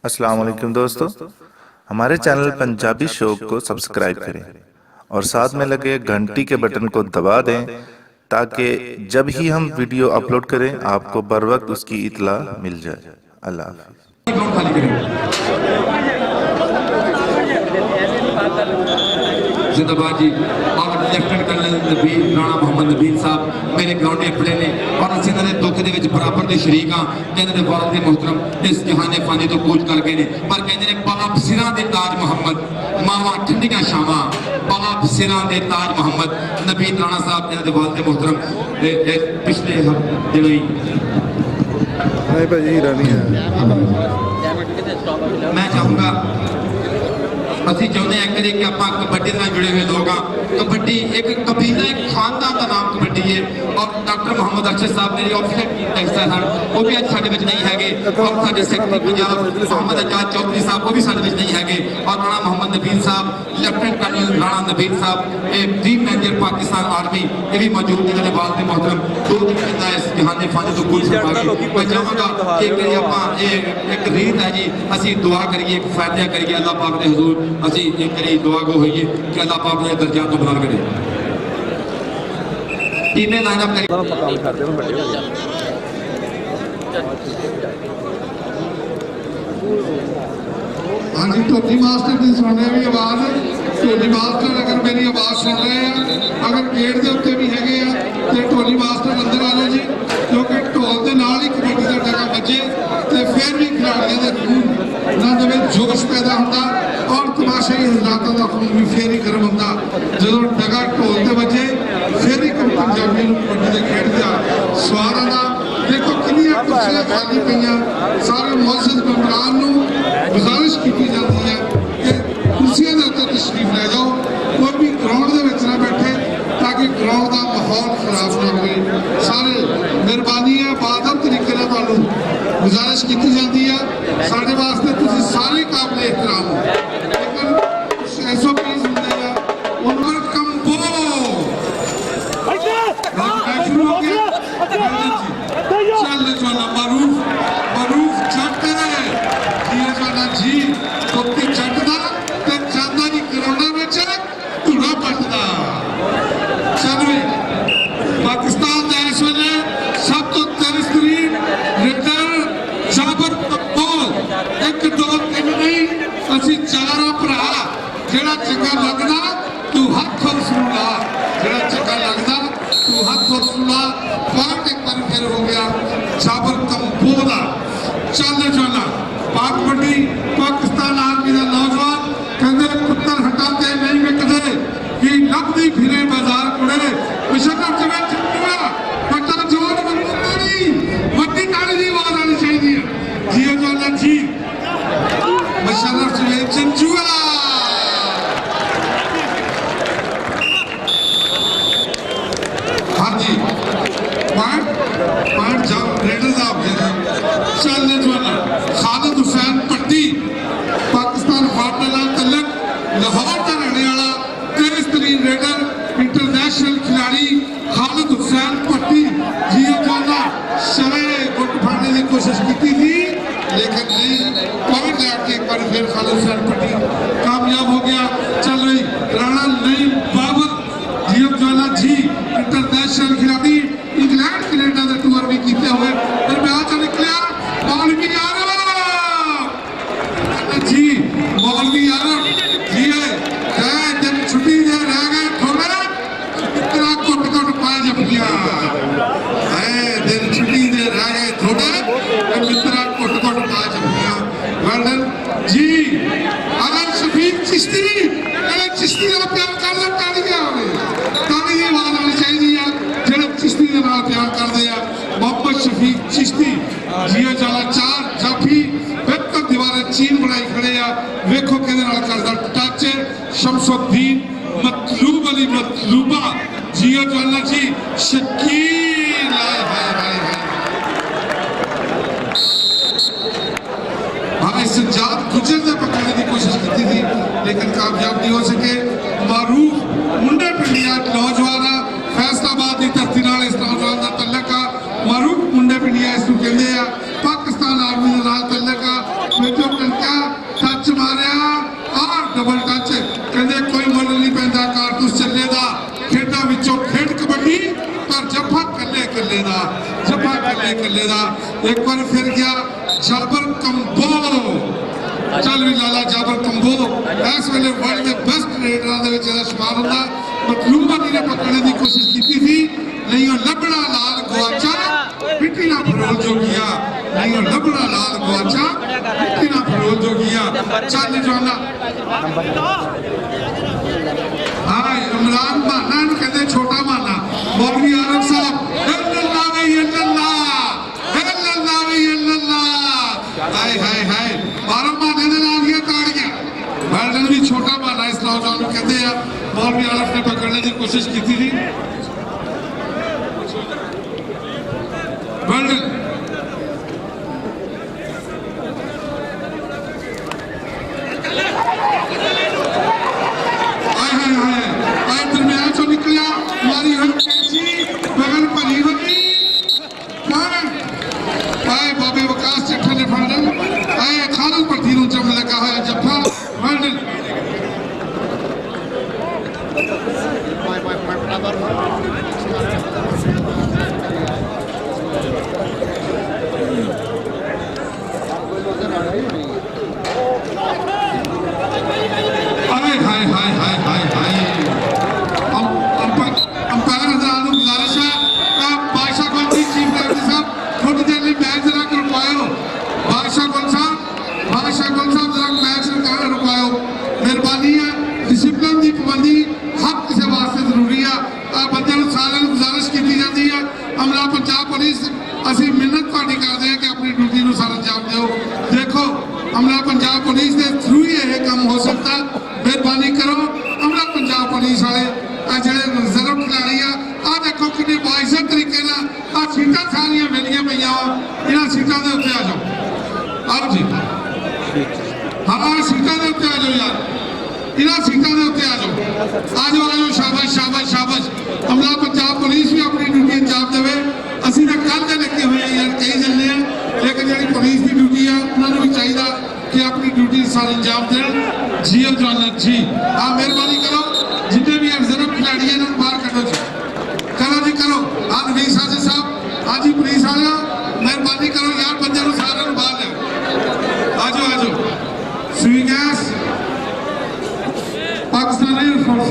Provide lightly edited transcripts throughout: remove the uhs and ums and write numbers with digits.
अस्सलाम वालेकुम दोस्तों, हमारे चैनल पंजाबी शो को सब्सक्राइब करें और साथ में लगे घंटी के बटन को दबा दें ताकि जब ही हम वीडियो अपलोड करें आपको बर वक्त उसकी इतला मिल जाए। अल्लाह हाफ़िज़। जिंदाबाद जी। और लेफ्टिनेंट कर्नल नबील राणा मोहम्मद नबील साहब मेरे ग्राउंडे खड़े ने और असीं इन्हां दे दुख दे विच बराबर दे शरीक हां। इन्हां दे वालिद मोहतरम इस जहाने फानी तो कूच कर गए ने, पर कहंदे ने बाप सिरां दे ताज मोहम्मद, मावां ठंडियां छावां, बाप सिरां दे ताज मोहम्मद नबील राणा साहब इन्हां दे वालिद मोहतरम पिछले दिनों नहीं भाजी रानी है। मैं चाहूँगा ਅਸੀਂ ਚਾਹੁੰਦੇ ਹਾਂ ਕਿ ਆਪਾਂ ਕਬੱਡੀ ਨਾਲ जुड़े हुए लोग हाँ। कबड्डी एक कबीला एक खानदान का नाम कबड्डी है और डॉक्टर मोहम्मद अरशद साहब मेरे ऑफिशियल हिस्सा सन वो भी अज साडे विच नहीं हैगे और साडे सैकटरी पंजाब मोहम्मद आजाद चौधरी साहब वो भी साडे विच नहीं हैगे और राणा मोहम्मद नबील साहब लेफ्टिनेंट कर्नल राणा नबील साहब ये टीम मैनेजर पाकिस्तान आर्मी ये भी मौजूद ने। जिन्हें वालिद मोहतरम दो दिन कहता है इस जहाने फानी तो कुल मैं चाहूँगा कि आप एक रीत है जी असी दुआ करिए एक फायदा करिए अल्लाह पाक के हजूर असी एक करी दुआ गो होइए कि अल्लाह पाक ने दर्जा तो बुलंद करे। टीमें लाइनअप करिए। हाँ जी ढोली मास्टर की सुन रहे भी आवाज़ ढोली मास्टर अगर मेरी आवाज़ सुन रहे हैं अगर गेट के उत्ते भी है तो ढोली मास्टर अंदर आ जाओ जी क्योंकि ढोल के नाल ही कबड्डी का टका बजे तो फिर भी खिलाड़ियों के खून ना दे जोश पैदा होता और तमाशाई हजरातों का खून भी फिर ही गर्म होता जो टका ढोल के बजे फिर ही पंजाबी कबड्डी के खेड का स्वाद आता। देखो किनिया कुर्सियां खाली पईयां सारे मुअज़्ज़िज़ मेहमान गुजारिश की जाती है कि कुर्सियों के उत्ते तशरीफ ले जाओ कोई भी ग्राउंड के ना बैठे ताकि ग्राउंड का माहौल खराब ना हो। सारे मेहरबानी है बादल तरीके गुजारिश की जाती है साढ़े वास्ते तुम सारे काबिल एहतराम हो लेकिन SOPs होंगे हैं उन कंबो शुरू हो गया चल जाना मारूफ जट है जाना जी कुत्ती जटदा ते जाना जी ग्राउंडा में धूड़ा पटदा। चल भी पाकिस्तान का इस वे सब तो तेजतरीन रेडर जाबर कप्तान एक दो तीन नहीं असी चार भरा जेड़ा चंगा लगदा तू हथ उसनू ला जेड़ा चंगा लगदा तू हथ उसनू ला पाक एक बार फिर हो गया जाबर कंबोदा। चल जाना पाक मंडी पाकिस्तान आर्मी का नौजवान कहते पुत्र हटाते नहीं विकते कि नकदी फिरे बाजार कुड़े पिछड़ा जगह चिट्टिया पट्टा जोड़ बंदी वड्डी ताली की आवाज आनी चाहिए। जियो जाना जी मशरफ जुबैर चंचुआ हाँ जी पॉइंट जाओ रेडर साहब चलने जाना खालिद हुसैन पट्टी पाकिस्तान हाटलाल तलक लाहौर का रहने वाला तेजतरीन रेडर इंटरनेशनल खिलाड़ी खालिद हुसैन पट्टी जियो जाना शरे गुट फाड़ने की कोशिश की थी लेकिन नहीं पॉइंट लैके एक बार फिर खालिद हुसैन पट्टी कामयाब हो गया। चल रही राणा नईम बाबर जियो जाना जी इंटरनेशनल खिलाड़ी इंग्लैंड कनेडा के टूर भी किए हुए फिर मैं आज निकलिया मौलवी आरम जी मौलवी आरम जी है दिन छुट्टी दे रह गए थोड़े इतना कुट कुट पाए जपिया दिन छुट्टी दे रह गए थोड़े मित्रा कुट कुट पाए जपिया वर्णन जी अगर शफीक चिश्ती चिश्ती का प्यार कर लो तालियां ताली की आवाज आनी चाहिए जो चिश्ती के नाल प्यार करते हैं मोहम्मद शफीक चिश्ती जियो जाला चार जाफी बेहतर दीवार चीन बनाई खड़े आ वेखो कि करता टच शमसुद्दीन मतलूब अली मतलूबा जियो जाला जी शकील हाँ सज्जाद गुजर ने पकड़ने की कोशिश की थी लेकिन कामयाब नहीं हो सके। मारूफ मुंडे पिंडिया नौजवान फैसलाबाद की धरती इस नौजवान का तल्लक आ मारूफ मुंडे पिंडिया इसको कहते हैं पाकिस्तान आर्मी के नाल तल्लक आ एक बार फिर गया जाबर कंबो चल भी लाला जाबर कंबो इस वेले वर्ल्ड के बेस्ट रेडरां दे विच इहदा शुमार हुंदा मतलूब अली ने पकड़ने की कोशिश की थी नहीं वो लबड़ा लाल गुआचा मिट्टी ना फरोल जो गया नहीं वो लबड़ा लाल गुआचा मिट्टी ना फरोल जो गया चल जाना हाँ इमरान माना कहते छोटा माना मौलवी आरफ साहब हाय हाय हाय बारह माने ने ला दिया ताड़ियां वर्ल्डन भी छोटा माना इस नौजवान को कहते हैं मौलवी आरफ ने पकड़ने की कोशिश की थी वर्ल्डन दरमियान चो निकलिया हमारी बगल भरी हुई आए बाबे वकास चट्ठा ने फंडन आए खानल पर तीनों चम लगा है जफा फंडन हाय हाय हाय हाय हाय अंपायर हजरात गुजारिश है बादशाह कौन सी चीफ रेफरी साहब थोड़ी देर लिए मैच जरा रुकवाओ बादशाह कौन साहब जरा मैच रुकवाओ मेहरबानी है डिसिप्लिन की पाबंदी हर किसी वास्ते जरूरी है बंदे सारे गुजारिश की जाती है अमला पंजाब पुलिस असं मिन्नत थोड़ी करते हैं कि अपनी ड्यूटी को सारा अंजाम दो देखो अमला पंजाब पुलिस के थ्रू ही यह काम हो सकता मेहरबानी करो अमला पंजाब पुलिस वाले जो रिजर्व खिलाड़ी आ देखो कि बाइज्जत तरीके सीटा सारिया मिलिया पे इन्होंने सीटा के उत्ते आ जाओ आओ जी हाँ सीटा के उत्ते आ जाओ यार इन्होंने सीटा के उत्ते आ जाओ शाबाश शाबाश शाबाश अमला पंजाब पुलिस भी अपनी ड्यूटी अंजाम देवे असं तो कल के लगे हुए यार कई जने हैं लेकिन जी पुलिस की ड्यूटी है उन्होंने भी चाहिए कि अपनी ड्यूटी सारे अंजाम दें जी जवान जी हाँ मेहरबानी करो जितने भी रिजर्व खिलाड़ी हैं इन्होंने बाहर करो जी करो हाँ नवीन साजिद साहब हाँ जी पुलिस वाले मेहरबानी करो यार बंदे को सारे बाहर ले आ जाओ सुई गैस पाकिस्तान एयरफोर्स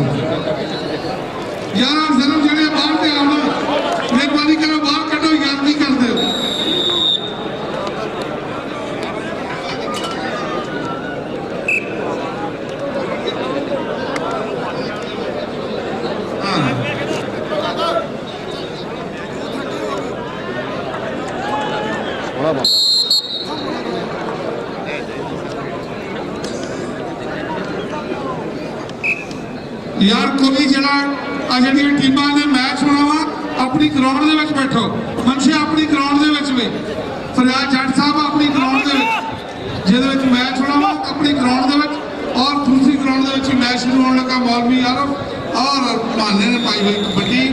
यार रिजर्व जड़े बाहर से आओ मेहरबानी करो बाहर कटो यार नहीं करते हो यार कोई जरा जी टीमां ने मैच होना वा अपनी ग्राउंड के बैठो मनशे अपनी ग्राउंड के फरियाद जट साहब अपनी ग्राउंड के मैच होना वा अपनी ग्राउंड के और दूसरी ग्राउंड के मैच शुरू होने लगा मौलवी आरफ और माने ने पाई हुई कबड्डी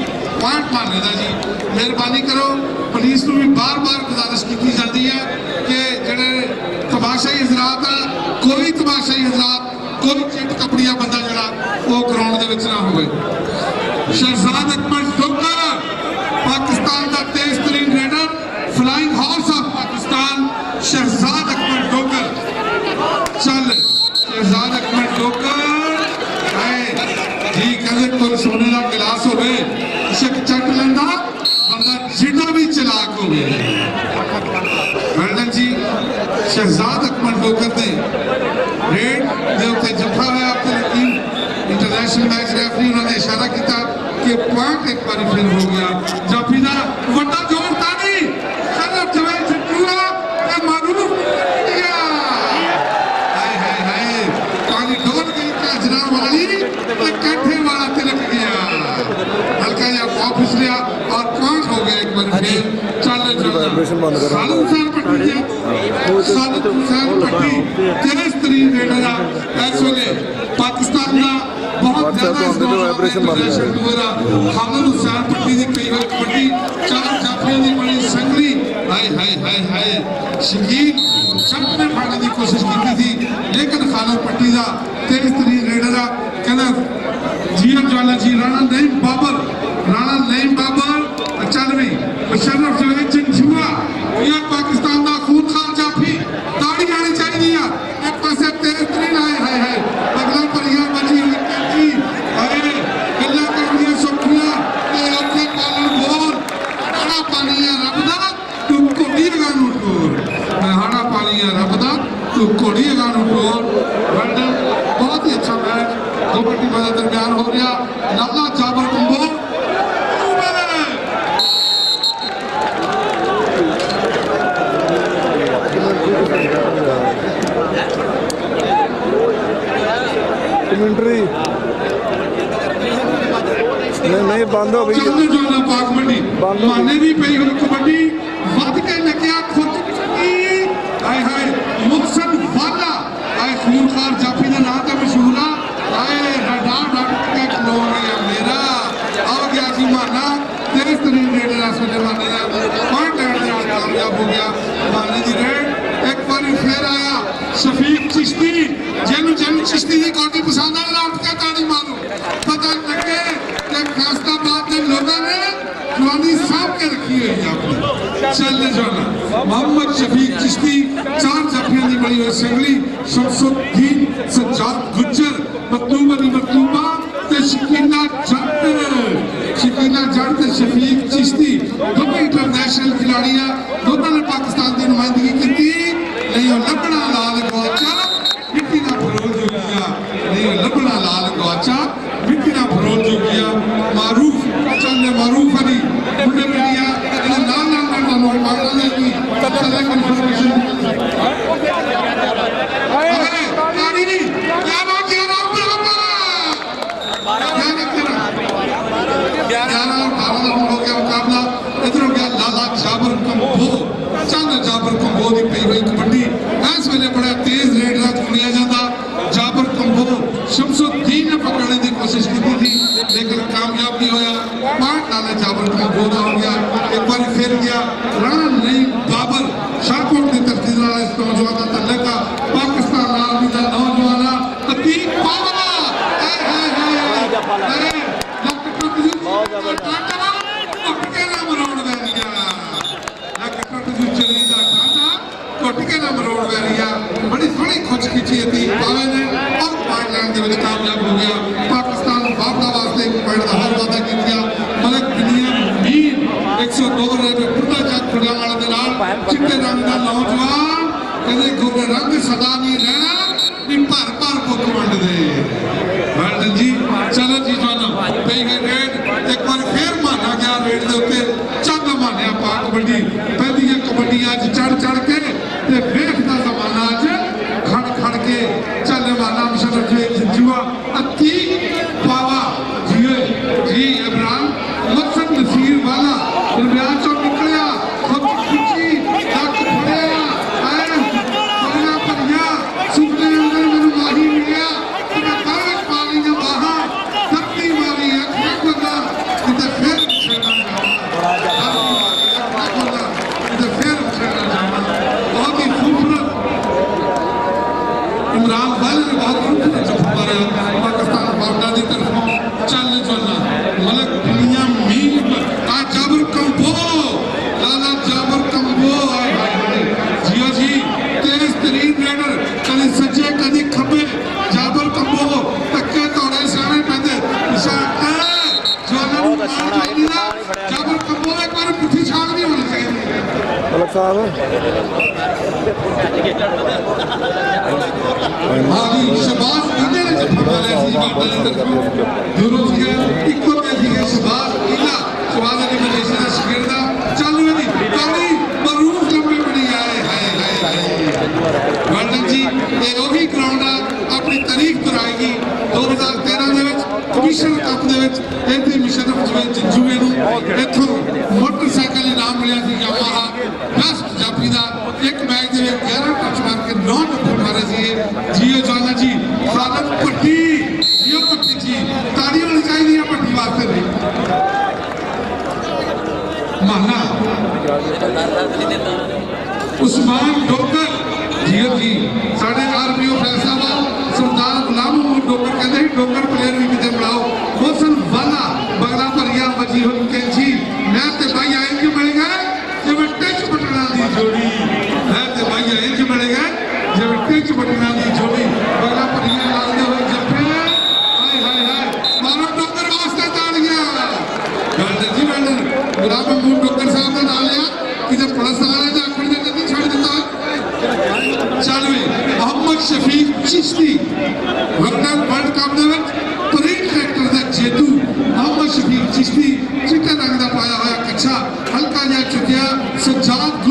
पॉइंट माने का जी मेहरबानी करो पुलिस को भी बार बार गुजारिश की जाती है कि जोड़े तमाशाई हजरात कोई तमाशाई हजरात कोई चिट कपड़िया बंदा जरा वो ग्राउंड के ना हो शहजाद अकबर डोगर पाकिस्तान का तेज तरीन raider flying horse of Pakistan Shahzad Akbar Dogar चल शहजाद अकबर डोगर जी कहते कोई सोने का गिलास हो चट लेंदा बंदा जितना भी चलाक हो मैडम जी शहजाद अकबर डोगर ने रेड के उत्ते जफा है आपके यकीन इंटरनेशनल मैच रेफरी उन्होंने इशारा किया कि पॉइंट एक बार फिर हो गया जाफी का वड्डा जोर था नहीं चलो जवेद चिट्टूआ ये मारूफ किया हाय हाय हाय पानी डोल गई का जनाब वाली तो कंठे वाला तिलक गया हल्का या वापस लिया और पॉइंट हो गया एक बार फिर चलो सालू हुसैन पट्टी तेज तरीन रेडर इस वेले पाकिस्तान का बहुत ज्यादा खालिद हुसैन पट्टी की कई बार कबड्डी चार जाफियों की बड़ी संगली हाय हाय हाय हाय शकील सब ने फाड़ने की कोशिश की थी लेकिन खालिद पट्टी का तेज तरीन रेडर कहना जी जवाना जी राणा नईम बाबर चल भी मुशर्रफ जवेद चिंचुआ ये पाकिस्तान का खूनखार जाफी दाढ़ी आनी चाहिए एक पासे तेज तरीन आए है अगला परिया बची हुई कैंची अरे गल्ला करनिया सौखियां ते औखे पालन बोल हाड़ा पानी है रब दा तू कोड़ी गानू टोर मैं हाड़ा पानी है रब दा तू कोड़ी गानू टोर वर्ल्ड बहुत ही अच्छा मैच दो पार्टी के दरमियान हो गया लाला जाबर कंबो कमेंट्री नहीं बंद हो गई चलने जो ना पाक मंडी माने भी पई हुई कबड्डी वध के लग्या खुद की हाय हाय मुहसन वाला हाय खूनखार जाफी का नाम तो मशहूर है हाय रडार डट के खलो गया मेरा आ गया जी माना तेज तरीन रेड रास में माने का पॉइंट लेने में कामयाब हो गया माने जी रेड एक बार फिर आया शफीक चिश्ती जेनु चिश्ती की कोटी पसंद है ना उठ के ताड़ी मारो पता लगे कि फैसलाबाद के लोगों ने जवानी साफ के रखी हुई है आपने चलने जाना मोहम्मद शफीक चिश्ती चार जाफियां की बड़ी हुई संगली शमसुद्दीन सज्जाद गुज्जर मतलूब अली मतलूबा ते शकीला जट ते शफीक चिश्ती दोनों इंटरनेशनल खिलाड़ी है दोनों ने पाकिस्तान की नुमाइंदगी की नहीं लबड़ा लाल गौचा मिट्टी ना फरोल जो किया नहीं लबड़ा लाल गौचा मिट्टी ना फरोल जो किया मारूफ चलने मारूफ अली मुंडे मीडिया इन्हें नाल नाल नाल नाल बांग्लादेश की चलने कन्फर्मेशन अरे गाड़ी नहीं क्या बात किया ना क्या किया 11-12 हो गया मुकाबला इधर हो गया लाला जाबर कंबो चंद जाबर कंबो की पई हुई कबड्डी इस वेले बड़ा तेज रेड रात सुनिया जाता जाबर कंबो शमसुद्दीन ने पकड़ने की कोशिश की थी लेकिन कामयाब नहीं होया पार्ट लाला जाबर कंबो का हो गया एक बार फिर गया राणा नहीं बाबर शाहकोट की तरफ इस नौजवान का तल्लका पाकिस्तान आर्मी का नौजवान अतीक बाबरा अरे बड़ी थोड़ी खुच खिची थी पावे ने और पॉइंट लैंड के कामयाब हो गया पाकिस्तान वापदा वास्ते एक पॉइंट का हर वादा कर दिया मलक बिनिया मीर 102 रन टुटा चक खुड़ा वाला दे नाल चिट्टे रंग का नौजवान कदे गोरे रंग सदा नहीं रहना नी भर भर बुक वंड दे वर्ल्ड जी चलो जी जाना पे गए रेड एक बार फिर माना गया रेड दे उत्ते चंद मानिया पा कबड्डी पहली कबड्डी अज चढ़ के ते वेखदा जमाना अज खड़ खड़ के चलने वाला मुशर्रफ जुआ अती पावा जी जी इमरान मकसद नसीर वाला दरमियान चो निकलिया खुद खिची तक फड़िया आए परिया परिया सुपने अंदर मेनू माही मिलिया ते मैं बाहर पाली जा बाहर धरती मारी अखियां खोला ते फिर छेड़ा इमरान वाले ने बहुत खूबसूरत जफा मारा पाकिस्तान बावड़ा की तरफों चलने चलना मलक दुनिया मीर आ जाबर कंबो लाला जाबर कंबो जियो जी तेज तरीन रेडर कभी सज्जे कभी खब्बे जाबर कंबो तक्के तोड़े सारे पैदे जाबर कंबो एक बार पुठी छाल नहीं होनी चाहिए मलक साहब हाली शबाज इन्हें ने जब हमारे ऐसी बातें करते हैं दोनों चीज़ें इक्को में थी है शबाज इन्हें शबाज ने मलेशिया का शिकरदा चालू है नहीं कौड़ी मरूफ लंबे बड़ी आए वर्ल्ड जी ये वही ग्राउंड अपनी तारीफ कराएगी 2013 ਦੇ ਵਿੱਚ ਕਮਿਸ਼ਨ ਕੱਪ ਦੇ ਵਿੱਚ ਇਹਦੀ ਮੁਸ਼ਰਫ ਜੁਵੇ ਨੂੰ ਇੱਥੋਂ ਮੋਟਰਸਾਈਕਲ ਇਨਾਮ ਮਿਲਿਆ ਸੀ ਯਾਮਾਹਾ ਬੈਸਟ ਜਾਫੀ ਦਾ ਇੱਕ ਮੈਚ ਦੇ ਵਿੱਚ 11 ਟੱਚ ਮਾਰ ਕੇ 9 ਨੰਬਰ ਮਾਰੇ ਸੀ ਜੀਓ ਜਾਨਾ ਜੀ ਖਾਲਦ ਭੱਟੀ ਜੀਓ ਭੱਟੀ ਜੀ ਤਾੜੀ ਹੋਣੀ ਚਾਹੀਦੀ ਹੈ ਭੱਟੀ ਵਾਸਤੇ ਨਹੀਂ ਮਾਨਾ उस्मान डोकर जी जी साढ़े आरपीओ फैसलाबाद सरदार गुलाम मोहम्मद डोकर कहते हैं डोकर प्लेयर भी कितने बढ़ाओ मोहसन वाला बगला परिया बची हुई कैंची मैं ते भाई आए कि मिल गए कि मैं टच पटना दी ਜਿਵੇਂ ਟਿੱਚ ਬਟਨਾਂ ਦੀ ਜੋੜੀ ਬਗਲਾ ਪਰੀਆਂ ਲੱਗਦੇ ਹੋਏ ਜੱਫੇ ਹਾਏ ਹਾਏ ਹਾਏ ਮਾਰੋ ਟੋਕਰ ਵਾਸਤੇ ਤਾੜੀਆਂ ਗਾਲਡਨ ਜੀ ਗਾਲਡਨ ਗੁਲਾਬ ਮਹਿਮੂਦ ਡੋਕਰ ਸਾਹਿਬ ਦਾ ਨਾਮ ਲਿਆ ਕਿ ਜਦ ਪੁਲਿਸ ਵਾਲੇ ਦਾ ਆਖਣ ਦੇ ਨਹੀਂ ਛੱਡ ਦਿੱਤਾ ਚੱਲ ਵੀ ਮੁਹੰਮਦ ਸ਼ਫੀਕ ਚਿਸ਼ਤੀ ਵਰਲਡ ਕੱਪ ਦੇ ਵਿੱਚ ਪਰੇਡ ਟਰੈਕਟਰ ਦਾ ਜੇਤੂ ਮੁਹੰਮਦ ਸ਼ਫੀਕ ਚਿਸ਼ਤੀ ਚਿੱਟੇ ਰੰਗ ਦਾ ਪਾਇਆ ਹੋਇਆ ਕੱਛਾ ਹਲਕਾ ਜਿਹਾ ਚੁੱਕਿਆ ਸਜਾਦ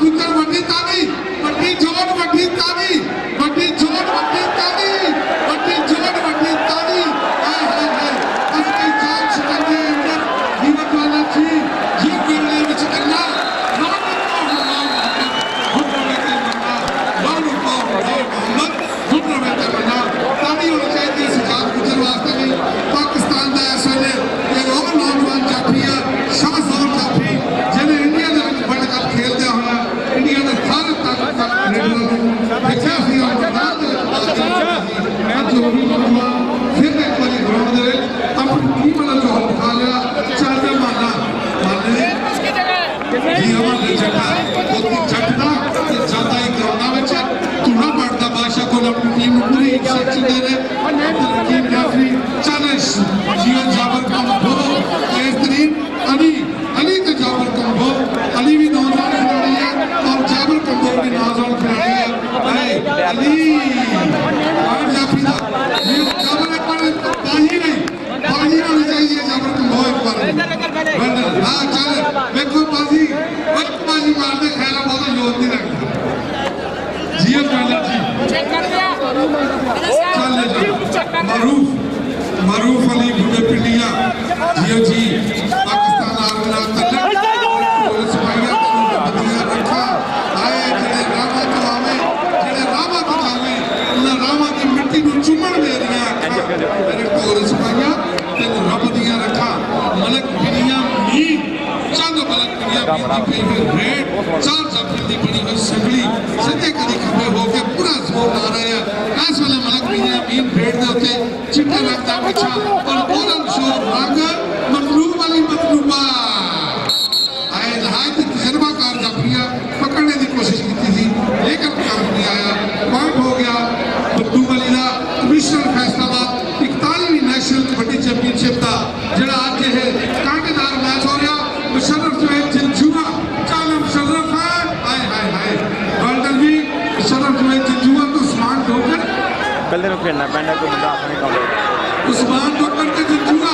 ਗੁੱਜਰ ਵੱਡੀ ਤਾਲੀ ਵੱਡੀ ਜੋੜ ਵੱਡੀ ਤਾਲੀ ਵੱਡੀ ਜੋੜ ਵੱਡੀ ਤਾਲੀ ਵੱਡੀ ਜੋੜ ਵੱਡੀ ਤਾਲੀ ਹਾਏ ਹਾਏ ਹਾਏ ਅਸਲੀ ਜਾਨ ਛਕੰਦੇ ਅੰਦਰ ਜੀਵਨ ਵਾਲਾ ਜੀ ਜੋ ਪਿੰਡੇ ਵਿੱਚ ਕੱਲਾ ਤਾਲੀ ਹੋਣੀ ਚਾਹੀਦੀ ਹੈ ਸਜਾਦ ਗੁੱਜਰ ਵਾਸਤੇ ਵੀ ਪਾਕਿਸਤਾਨ ਦਾ ਇਸ ਵੇਲੇ ਇਹ ਉਹ ਨੌਜਵਾਨ ਜਾਫੀ ਆ ਸ਼ਾਹਜ਼ੋਰ ਜਾਫੀ ਜਿਹਨੇ ਇੰਡੀਆ ਦੇ ਵਿੱਚ ਵਰਲਡ ਕੱਪ ਖੇਲਦਿਆਂ ਹੋਇਆ ਇੰਡੀਆ ਦੇ ਸਾਰੇ ਤਾਕਤਵਰ ਖਿਡਾਰੀਆਂ ਨੂੰ ਦੇਖਿਆ ਸੀ ਔਰ ਮੈਦਾਨ ਦੇ ਵਿੱਚ ਅੱਜ ਉਹ ਵੀ ਨੌਜਵਾਨ ਫਿਰ ਇੱਕ ਵਾਰੀ ਗਰਾਊਂਡ ਦੇ ਵਿੱਚ ਆਪਣੀ ਟੀਮ ਨਾਲ ਜੋੜ ਦਿਖਾ ਲਿਆ ਚੱਲਦੇ ਮਾਨਾ ਮਾਨੇ ਜੀ ਹਮਾਰੇ ਜੱਟਾ ਉਹਦੀ ਜੱਟਦਾ ਤੇ ਜਾਂਦਾ ਹੀ ਗਰਾਊਂਡਾਂ ਵਿੱਚ ਧੂਣਾ ਪੜਦਾ ਬਾਦਸ਼ਾਹ ਕੋਲ ਆਪਣੀ ਟੀਮ ਨੂੰ ਪੂਰੀ ਐਕਸੈਪਸ਼ਨ ਦੇ ਰਹੇ ਅਬਦੁਲ ਹਕੀਮ ਜਾਫਰੀ ਚਾਨਸ ਜੀਵਨ ਜਾਬਰ ਕਮ ਹੋ बेहतरीन अली का जाबर कम्बो अली भी नौजवान खिलाड़ी है और जाबर कम्बो भी नौजवान खिलाड़ी है अली और जाफरी ये जाबर एक बार पाही होनी चाहिए जाबर कम्बो एक बार हाँ चल देखो बाजी मारने खेला बहुत जोर नहीं लगता जियो पायलट जी चल मरूफ अली बुढ़े पिंडिया जियो जी पाकिस्तान आर्मी नाल तल्ले पुलिस भाइयां को बच्चियां रखा आए जेड़े रामा तो आवे उन्हां रामा की मिट्टी नूं चुमण दे रहियां अखां मेरे पुलिस भाइयां तेन रब दियां रखा मलक पिंडिया मीर चंद मलक पिंडिया मीर दी पई हुई रेड चार जाफरी दी बनी हुई संगली सज्जे कदी खब्बे हो के पूरा जोर ला रहे हैं इस वेले मलक पिंडिया मीर भेड़ दे उत्ते चिट्टे रंग दा बच्चा और बोलन शोर रंग मतलूब वाली मतलूबा आए नहायत तजर्बाकार जाफरिया पकड़ने की कोशिश की थी लेकिन काम नहीं आया पॉइंट हो गया मतलूब वाली का कमिश्नर फैसलाबाद 41वीं नेशनल कबड्डी चैंपियनशिप का जिहड़ा अज यह कांटेदार मैच हो रहा मुशर्रफ जो है जंजूआ चल मुशर्रफ है हाय हाय हाय गोल्डन भी मुशर्रफ जो है जंजूआ तो उस्मान ठोकर कल दिन खेलना पैंदा कोई बंदा अपने काम उस्मान ठोकर के जंजूआ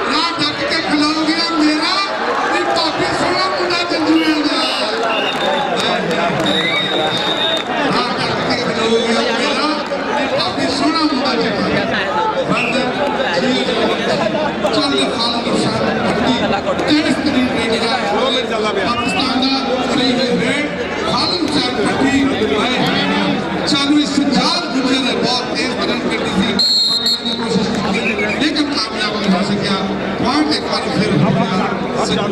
रात ढक के खिला गया मेरा ये काफी सोना मुंडा जंजूआ दा रात ढक के खिला गया मेरा ये काफी सोना मुंडा जंजूआ चल खालिद हुसैन पट्टी तेज तरीन रेडगा पाकिस्तान का करी हुई रेड खालिद हुसैन पट्टी चालू सजाद गुजर है बहुत तेज तरीन पट्टी थी पकड़ने की कोशिश की लेकिन कामयाब नहीं हो सकिया पॉइंट एक बार फिर हो गया सजाद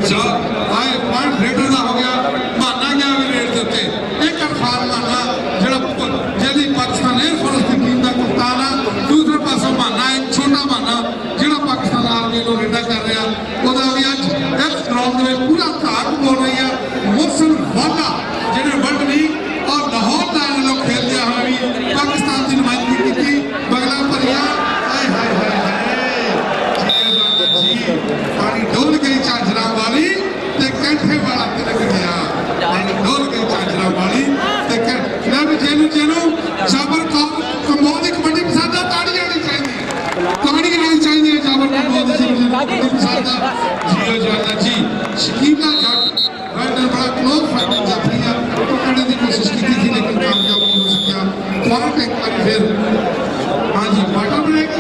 आए पॉइंट रेडर का हो गया माना गया भी रेड के उत्ते एक अरफान माना जिहड़ा जेली पाकिस्तान एयरफोर्स की टीम का कप्तान है दूसरे पासों माना एक छोटा माना जिहड़ा पाकिस्तान आर्मी को रेडा कर रहा ਉਹਦਾ ਵੀ ਅੱਜ ਇਸ ਗਰਾਊਂਡ ਦੇ ਵਿੱਚ ਪੂਰਾ ਧਾਕ ਬੋਲ ਰਹੀ ਹੈ ਮੋਹਸਨ ਵਾਲਾ ਜਿਹੜੇ ਵਰਲਡ ਲੀਗ ਔਰ ਲਾਹੌਰ ਦਾ ਲੋਕ ਖੇਡਦੇ ਹੋਏ ਵੀ ਪਾਕਿਸਤਾਨ ਦੀ ਨੁਮਾਇੰਦਗੀ ਕੀਤੀ ਬਗਲਾ ਪਰਿਆ ਹਾਏ ਹਾਏ ਹਾਏ ਜੀ ਪਾਣੀ ਡੋਲ ਗਈ ਝਾਂਜਰਾਂ ਵਾਲੀ ਤੇ ਕੈਂਠੇ ਵਾਲਾ ਤਿਲਕ ਗਿਆ ਪਾਣੀ ਡੋਲ ਗਈ ਝਾਂਜਰਾਂ ਵਾਲੀ ਤੇ ਮੈਂ ਵੀ ਜਿਹਨੂੰ ਜਾਬਰ ਕੰਬੋ ਦੀ ਕਬੱਡੀ ਪਸੰਦ ਆ ਤਾੜੀ ਆਣੀ चाहिए जाबर कम्बो दी पसंद जियो जाना जी शकीला जट राइडर बड़ा क्लोज फाइटिंग जाती है पकड़ने की कोशिश की थी लेकिन कामयाब नहीं हो सकिया पॉइंट एक बार फिर हाँ जी वाटर ब्रेक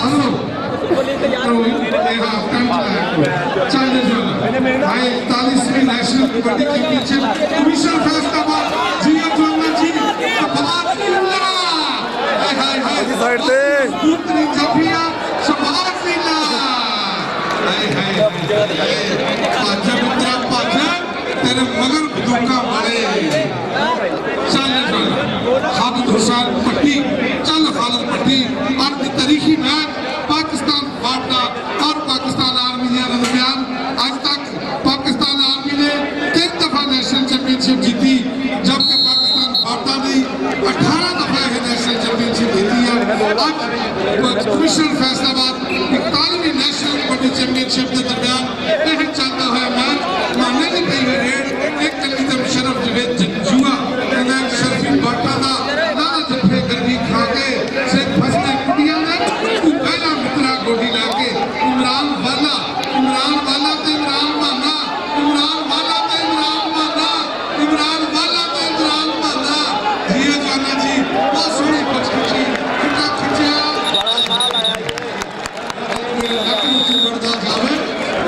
हेलो 41वीं national kabaddi championship commissioner Faisalabad जियो जाना जी साइड पे दूसरी जफिया शबाब नीला हाय हाय पाजा मित्रा पाजा तेरे मगर बंदूका मारे चल खालिद हुसैन पट्टी चल खालिद पट्टी और तारीखी मैच पाकिस्तान वाटा और पाकिस्तान आर्मी के दरमियान चैंपियनशिप के दरमियान यह चलता हुआ मैच माने की पई हुई रेड एक कली ते मुशर्रफ जवेद जुआ इन्हें शर्फी बाटा दा लाला जफे गर्मी खा के से फसते कुड़िया ने पहला मित्रा गोडी लाके इमरान वाला ते इमरान माना इमरान वाला ते इमरान माना जी जाना जी बहुत सोहनी पच खिंची कितना खिंचा बढ़ता जावे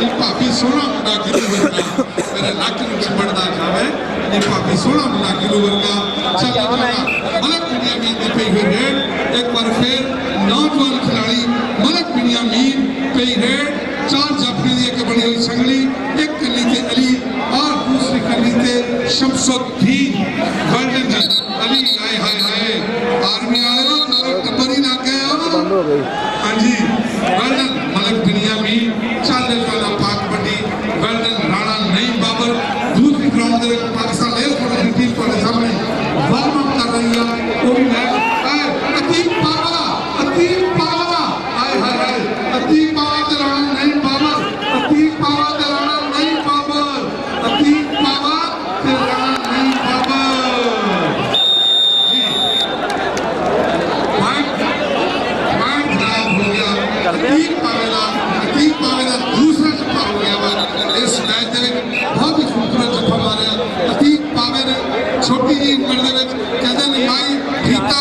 ये भाभी सोना मुंडा किलो वर्गा मेरे लक नु बढ़ता जावे ये भाभी सोना मुंडा किलो वर्गा चल मलक बिनियामीन की पई हुई रेड एक बार फिर नौजवान खिलाड़ी मलक बिनियामीन पई रेड चार जाफरी दी एक बनी हुई संगली एक कली ते अली और दूसरी कली ते शमसुद्दीन गोल्डन जी अली हाय हाय हाय आर्मी वाले हो तारो टब्बरी ना गए हो हां जी गोल्डन मलक बिनियामीन चाले वाला पाक बड़ी गोल्डन राणा नईम बाबर दूसरी ग्राउंड दे पाकिस्तान एयर फोर्स की टीम को सामने वार्म अप कर रही है वो भी मैच अतीक पावा हाय हाय हाय अतीक पावा ते राणा नईम बाबर अतीक पावा ते राणा नईम बाबर अतीक पावेला दूसरा जफा हो गया वा इस मैच दे विच बहुत ही खूबसूरत जफा मारिया अतीक पावे ने छोटी जी उम्र दे विच कहंदे ने माई फीता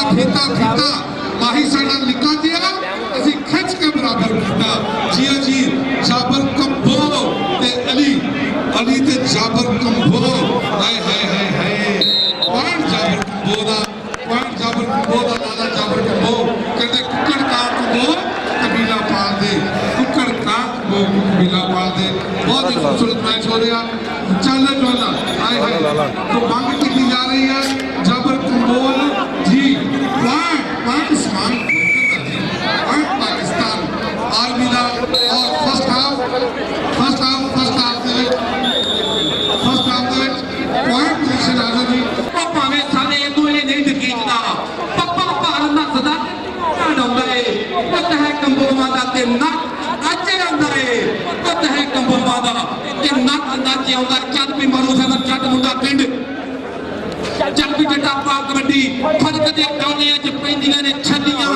माही साडा निका जिया ਅਸੀਂ खिंच के बराबर कीता जी जाबर कंबो ते अली ते जाबर कंबो हाय हाय हाय हाय पॉइंट जाबर कंबो दा लाला जाबर कंबो कहंदे कुकड़ का कंबो कबीला पाल दे कुकड़ का कंबो कबीला पाल दे बहुत ही खूबसूरत मैच हो रहा चलने वाला हाय हाय तो मांग की जा रही है जाबर कंबोल जी पॉइंट उस्मान पाकिस्तान आर्मी दा और फर्स्ट हाफ दे पॉइंट पोजीशन आ गई ਭਾਵੇਂ ਸਾਡੇ ਇਹਨੂੰ ਇਹ ਨਹੀਂ ਦਕੀਚਦਾ ਪੱਪਾ ਭਾਰਤ ਦਾ ਸਦਾ ਢਾਉਂਦਾ ਏ ਪਤ ਹੈ ਕੰਬੋਵਾਂ ਦਾ ਤੇ ਨੱਕ ਨੱਚ ਜਾਂਦਾ ਏ ਪਤ ਹੈ ਕੰਬੋਵਾਂ ਦਾ ਤੇ ਨੱਕ ਨੱਚ ਆਉਂਦਾ ਚੱਲ ਵੀ ਮਰੂ ਸਾਡਾ ਜੱਟ ਮੁੰਡਾ ਪਿੰਡ ਜੱਟ ਵੀ ਜੱਟਾ ਪਾ ਕਬੱਡੀ ਫੜਕ ਦੇ ਡੋਲਿਆਂ 'ਚ ਪੈਂਦੀਆਂ ਨੇ ਛੱਲੀਆਂ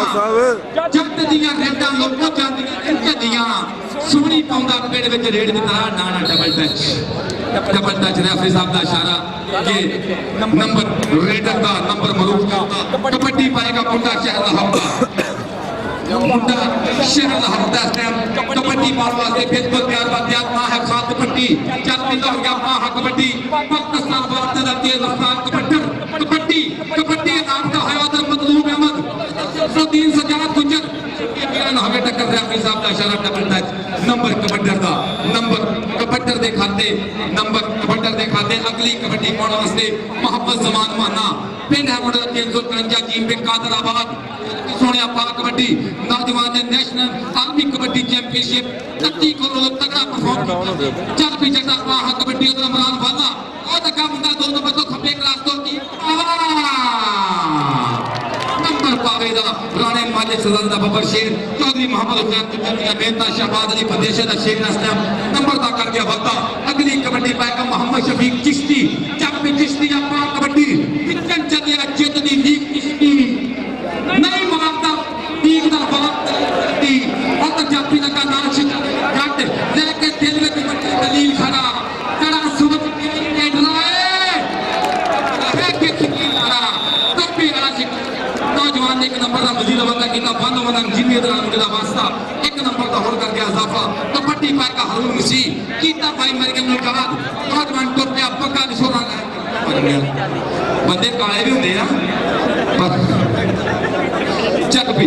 ਜੱਟ ਦੀਆਂ ਰੇਡਾਂ ਲੋਕੋ ਜਾਂਦੀਆਂ ਨੇ ਝੱਲੀਆਂ ਸੁਣੀ ਪਾਉਂਦਾ ਪਿੰਡ ਵਿੱਚ ਰੇਡ ਦੀ ਤਰ੍ਹਾਂ ਨਾਣਾ ਡਬਲ ਟੱਚ रेफरी साहब का इशारा कि नंबर रेडर का नंबर मरूफ करता कबड्डी पाएगा मुंडा शहर का हफ्ता इस टाइम कबड्डी पाने वास्ते बिल्कुल तैयार मां है खास कबड्डी चल पिंदा हो गया मां है कबड्डी पाकिस्तान भारत का तेज रफ्तार कबड्डी नाम का है उधर मतलूब अहमद सदीन सजाद गुजर हमें टक्कर रेफरी साहब का इशारा डबल टच नंबर कबड्डर दे खाते अगली कबड्डी पाने वास्ते मोहम्मद जमान माना पिंड है मुंडा 353 जीम पे कादराबाद सोनिया पा कबड्डी नौजवान ने national army kabaddi championship 31 crore तगड़ा परफॉर्म चल भी जटा पा कबड्डी उधर इमरान वाला और तका मुंडा दो नंबर तो खपे क्लास तो की नंबर पावेदा राणे मालिक सदन दा बबर शेर चौधरी मोहम्मद हुसैन कुतुबिया मेहता शहबाज अली प्रदेश दा शेर नस्लम नंबर दा कर गया वक्ता अगली कबड्डी पाएगा मोहम्मद शफीक चिश्ती जब भी चिश्ती अपना कबड्डी किचन चलिया जित दी लीग चिश्ती नहीं मारता लीग दा बात दी और तक जाफी लगा नाश जट लेके दिल में कबड्डी दलील खड़ा कड़ा सुबह के डराए है के खिली खड़ा कभी आशिक नौजवान ने एक नंबर का मजीद वंदा किया बंद वंदा जिम्मे दरान का वास्ता एक नंबर का होर कर गया इजाफा कबड्डी पाएगा हारून मसीह कीता भाई मरियम मुजाहिद नौजवान टुर पे पक्का निशाना बंदे काले भी होंगे ना चक भी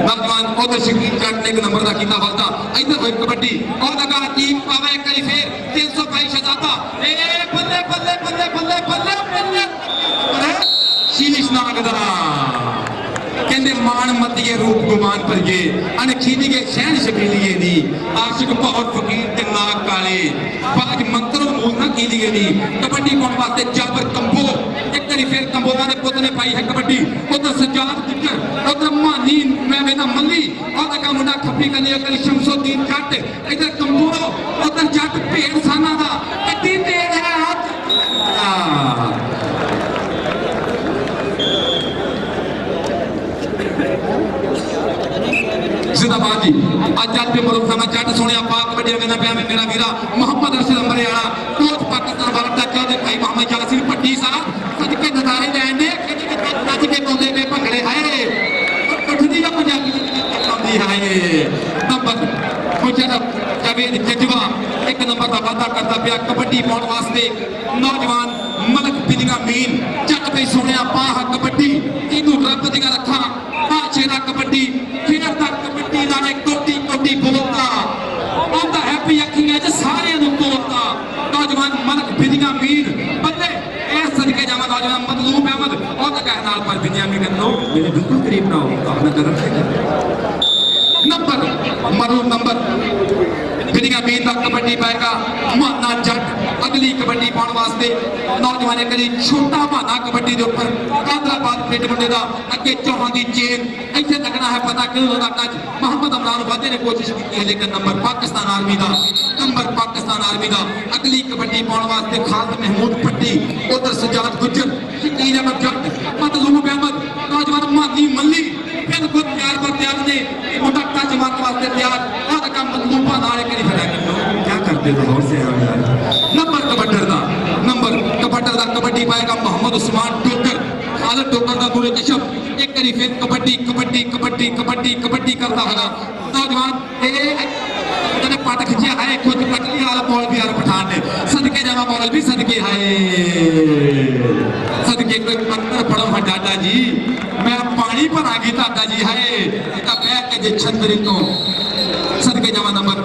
नौजवान उधर शकील जट ने एक नंबर का किया वास्ता इधर होई कबड्डी और लगा टीम पावे कई फिर 322 शताब्दा ए बल्ले बल्ले बल्ले बल्ले बल्ले बल्ले शीलिश नागदा कहते मान मतिए रूप गुमान पर ये अनखीदी के शहन शबीलिए दी आशिक बहुत फकीर ते नाग काले बाज मंत्रों मूल ना कीलिए दी कबड्डी पाने वास्ते जाबर कंबो एक करी फिर कंबोला ने पुत ने पाई है कबड्डी उधर सज्जाद गुज्जर उधर मानी मैं वेदा मल्ली और का मुंडा खप्पी करनी करी शमसुद्दीन जट इधर कंबो उधर जट भेड़ साना दा कड्डी तेज है जिंदाबाद जी अज जट पे मुल्क सामा जट सोने पाक कबड्डी कहना पिया मेरा वीरा मोहम्मद अरशद अंबरे वाला कोच पाकिस्तान वाला टक्का दे भाई मोहम्मद यासिर पट्टी साहब सदके नजारे लैन दे नच के पाउंदे पे भंगड़े हाय उठदी आ पंजाबी आउंदी हाय नंबर मुजरब जावेद जजवा एक नंबर का वादा करता पिया कबड्डी पाउण वास्ते नौजवान मलक बिलिंगा मीन जट पे सोने पाह कबड्डी इनू रब दिगा रखा पाछे दा कबड्डी फिर तक कबड्डी नाले कोटी कोटी बोलता आंदा हैप्पी अखियां च सारे नु बोलता नौजवान मलक बिलिंगा मीन बल्ले ए सदके जावा नौजवान मतलूब अहमद और का नाल पर बिलिंगा मीन नो मेरे बिल्कुल करीब ना हो अपना गलत नंबर मरूम नंबर बिलिंगा मीन दा कबड्डी पाएगा माना जट अगली कबड्डी पाउण वास्ते नौजवान करी छोटा माना कबड्डी दे ऊपर कादराबाद पिंड मुंडे दा अगे चौहान दी चेन इथे लगना है पता किलो दा टच मोहम्मद अमरान वादे ने कोशिश की है लेकिन नंबर पाकिस्तान आर्मी दा अगली कबड्डी पाउण वास्ते खालिद महमूद पट्टी उधर सजाद गुज्जर शकील अहमद जट मतलूब अहमद नौजवान मानी मल्ली बिल्कुल तैयार ने मुंडा टच मारने वास्ते तैयार और का मतलूबा नाले करी फिरा क्या करते हो बहुत से यार नंबर कबड्डर दा कबड्डी पाएगा मोहम्मद उस्मान टोकर खालिद टोकर दा बुरे कशफ एक करी फिर कबड्डी करता होगा नौजवान ए पट खिंचिया है खुद पटली वाला बॉल भी यार पठान ने सदके जावा बॉल भी सदके है सदके कोई पत्थर पड़ो है डाटा जी मैं पानी पर आ गई दादा जी है इतना बैठ के जे छतरी तो सदके जावा नंबर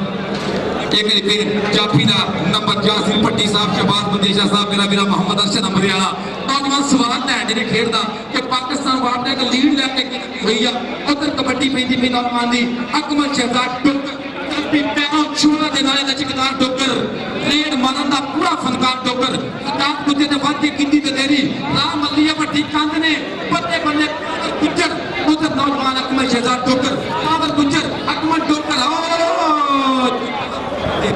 एक फिर जाफी दा नंबर जासिर पट्टी साहब शहबाज बदेशा साहब मेरा वीरा मोहम्मद अरशद अंबरे वाला नौजवान सवाल है जिन्हें खेलदा कि पाकिस्तान वार्ड का लीड लैके हुई है उधर कबड्डी पैंदी पई नौजवान दी अकमल शहजाद टुक तभी पैरों छूना दे नाले दा चिकदार टोकर रेड मारन दा पूरा फनकार टोकर सताब कुत्ते ने वादी कीती ते देरी राम अलिया पट्टी कंद ने बल्ले बल्ले गुज्जर उधर नौजवान अकमल शहजाद टोकर काबल गुज्जर अकमल टोकर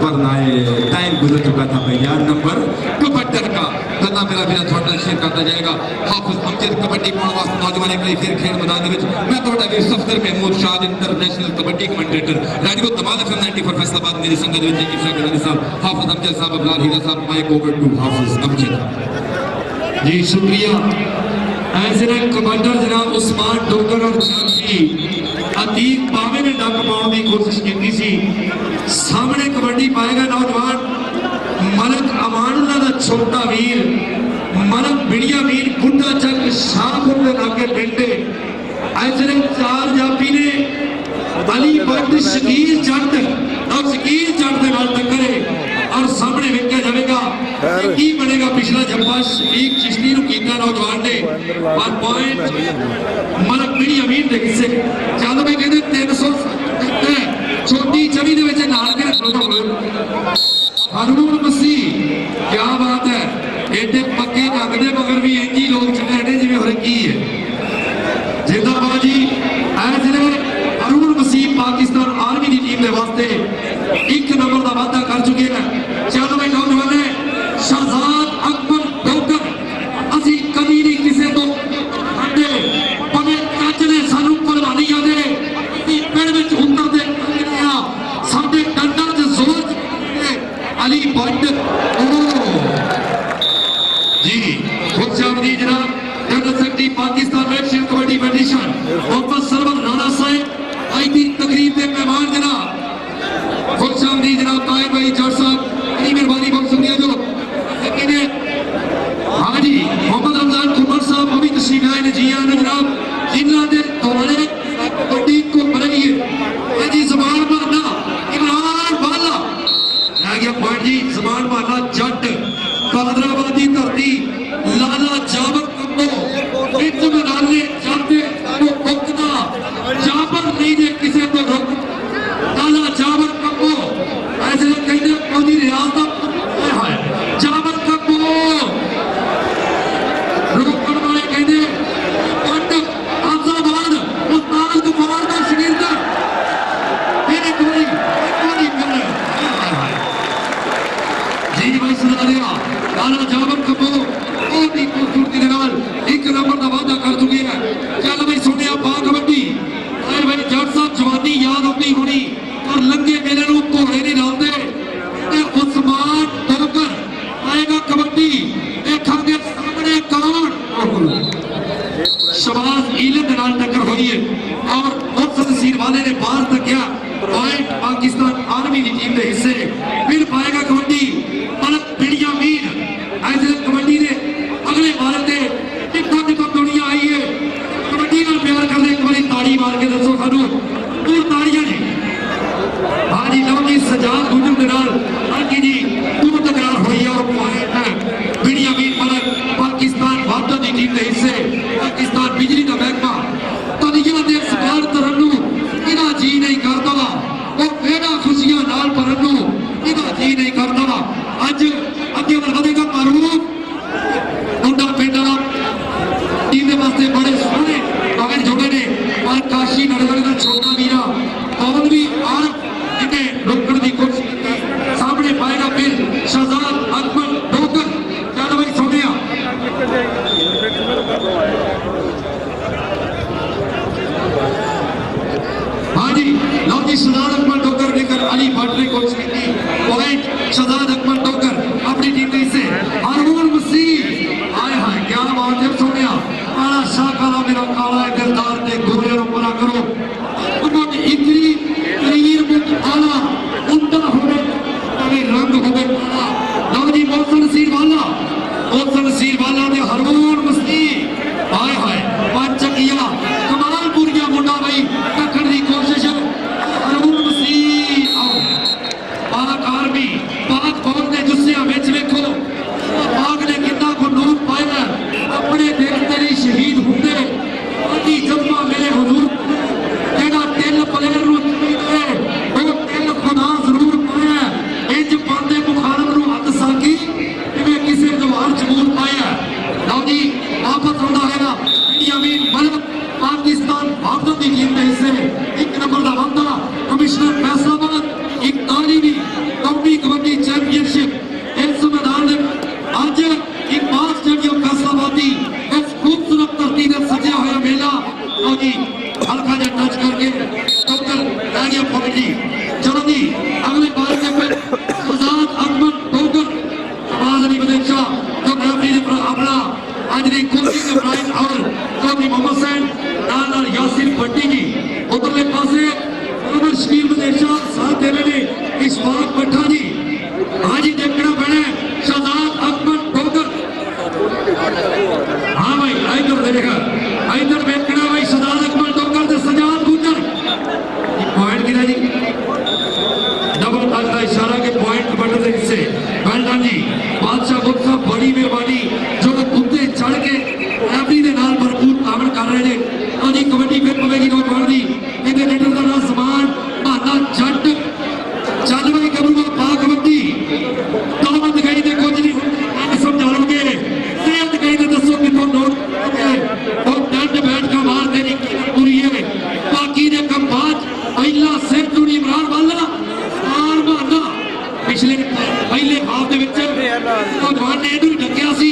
बनाए टाइम गुजर चुका था भैया नंबर कबड्डर का गन्ना मेरा वीरा थोड़ा शेयर करता जाएगा हाफिज अमजद कबड्डी पाउण वास्ते नौजवान कई फिर खेल मैदान में मैं थोड़ा वीर Safdar Mahmood Shah international kabaddi commentator radio तमाल FM 94 फैसलाबाद मेरी संगत में इफ्शा गलानी साहब हाफिज अमजद साहब अबरार हीरा साहब माइक ओवर टू हाफिज अमजद जी शुक्रिया ऐसे कबड्डर जनाब उस्मान टोकर और जाफी अतीक बावे ने डक पाउण की कोशिश की सी सामने कबड्डी पाएगा नौजवान मलक अमानुल्लाह दा छोटा वीर मलक बिड़िया वीर बुड्ढा चक शाहपुर के लागे पिंडे ऐसे चार जाफी ने अली भट्ट शकील जट और शकील जट के नाल टक्करे और सामने वेखा जाएगा की बनेगा पिछला जब्बा शरीक चिश्ती नु कीता नौजवान ने और पॉइंट मलक बिड़िया वीर दे हिस्से चल मैं कहते 300 छोटी छवि दे विच नाल के रखो हरमून मसीह क्या बात है एडे पक्के लगदे मगर भी इंजी लोग चढ़े जिवें होरे की है जिंदाबाद जी ऐसे हरमून मसीह पाकिस्तान आर्मी की टीम के वास्ते एक नंबर का वादा कर चुके हैं चलो भाई नौजवान ने शहजाद अकबर डोकर असी कभी नहीं किसी को पवे कच ने सानू कुर्बानियां दे पिंड विच उतरदे साडे डंडा च जोर अली भट्ट जी खुद शामदी जनाब general secretary Pakistan national kabaddi federation Mohammad Sarwar Rana साहब आई थी तकरीब के मेहमान जनाब खुद शामदी जनाब ताहिर भाई जट साहब बड़ी मेहरबानी बहुत शुक्रिया जो हाँ जी मोहम्मद रमजान कुमार साहब अभी तशरीफ लाए ने जी आए जनाब जिन्हों के दौरे कबड्डी को बनाई है जी जमान मारना इमरान बाला रह गया पॉइंट जी जमान मारना जट कादराबाद की धरती लाला जाबर कम्बो विच मैदान ने जाते तो रोकना जाबर नहीं दे किसी को रोक लाला जाबर कम्बो ऐसे कहते कौनी रियाज का जाबर कम्बो रोक दिया लाला जावर कपो बहुत ही खूबसूरती के नाल एक नंबर का वादा कर चुके हैं। चल भाई सुनिया पा कबड्डी अरे भाई जट साहब जवानी याद आती होनी और लंगे मेले को घोड़े नहीं डालते उस्मान टोकर आएगा कबड्डी देखांगे सामने कौन शबाज ईलन के नाल टक्कर हुई है और मुफ्त तहसील वाले ने बाहर तक गया पॉइंट पाकिस्तान आर्मी की टीम के हिस्से फिर पाएगा कबड्डी मलक बिड़िया मीर ऐसे कबड्डी ने अगले भारत के कितना कितना दुनिया आई है कबड्डी नाल प्यार करने एक बारी ताड़ी मार के दसो सानू दूर ताड़ियां ने हाँ जी लो जी सजाद गुजर के नाल हल्की जी दूर तकरार हुई है और पॉइंट है बिड़िया मीर मलक पाकिस्तान भारत की टीम के हिस्से पाकिस्तान बिजली का महकमा तनिया दे सवाल तरन इना जी नहीं करता वो बेड़ा खुशियां नाल भरन इना जी नहीं करता अज अगे बढ़ेगा मारूफ मुंडा पिंड वाला टीम के वास्ते बड़े सोहने पॉइंट जुड़े ने और काशी नड़गड़ का छोटा वीरा पवन भी और जिन्हें रोकने की कोशिश की सामने पाएगा फिर शहजाद अकबर डोकर चल भाई सोनिया हाँ जी लो जी शहजाद अकबर डोकर लेकर अली भट्ट ने कोशिश की पॉइंट शहजाद अकबर डोकर अपनी टीम के से हारून मसीह आए हाय क्या बात है सोनिया काला शाह काला मेरा काला है दिलदार ते गोरे नु परा करो उन्होंने इतनी करीर में आला उंदा होवे तवे रंग होवे काला लो जी मौसम नसीर वाला ने हारून मसीह आए हाय पांच किया कमालपुरिया मुंडा भाई टक्कर की कोशिश हारून मसीह आओ पाक आर्मी पाक फौज ने जुस्सियां विच वेखो पाक ने कितना को नूर पाया अपने दिल तेरी शहीद होंगे अजी जज्बा मेरे हुजूर जेड़ा दिल प्लेयर नु चुमीदे वो दिल खुदा जरूर पाया इंज पांदे मुखारब नु हद साकी जिवें किसी जवान जमूर पाया लो जी वापस आंदा हैगा यमीन मलक पाकिस्तान भारत की टीम के हिस्से एक नंबर का वादा कमिश्नर फैसलाबाद 41वीं कौमी कबड्डी चैंपियनशिप इस मैदान में आज एक पांच स्टेडियम फैसलाबादी इस खूबसूरत धरती ने सजा हुआ मेला लो जी हल्का जा टच करके डॉक्टर रह गया पकड़ जी चलो जी अगले बार के फिर शहजाद अकबर डोकर आवाज अली बदेशा जो रेफरी ने अपना आज की कुर्सी के प्राइज और चौधरी मोहम्मद सैन नाल यासिर भट्टी जी उधरले पासे अमर शकील बदेशा साथ दे रहे ने इशफाक भट्टा जी हाँ जी देखना पैना शहजाद अकबर डोकर हाँ भाई इधर देखा इधर देखना भाई शहजाद अकबर डोकर से सजाद गुजर पॉइंट गिरा जी डबल का इशारा के पॉइंट बढ़ने से वेल डन जी बादशाह गुप्ता साहब बड़ी मेहरबानी जो कुत्ते चढ़ के रेफरी के नाल भरपूर तामन कर रहे हैं और जी कबड्डी फिर पवेगी नौजवान दी इहदे लीडर का नाम समान बहाना जट चल भाई कबरूआ पा कबड्डी दावत गई ते कुछ नहीं समझा लोगे सेहत गई ते दसो कितों नोट और डंड बैठ का मार देनी पूरी है बाकी ने कम्बाज पहला सिर चुनी इमरान वाला और बहाना पिछले पहले हाफ दे विच नौजवान ने इधर ढकिया सी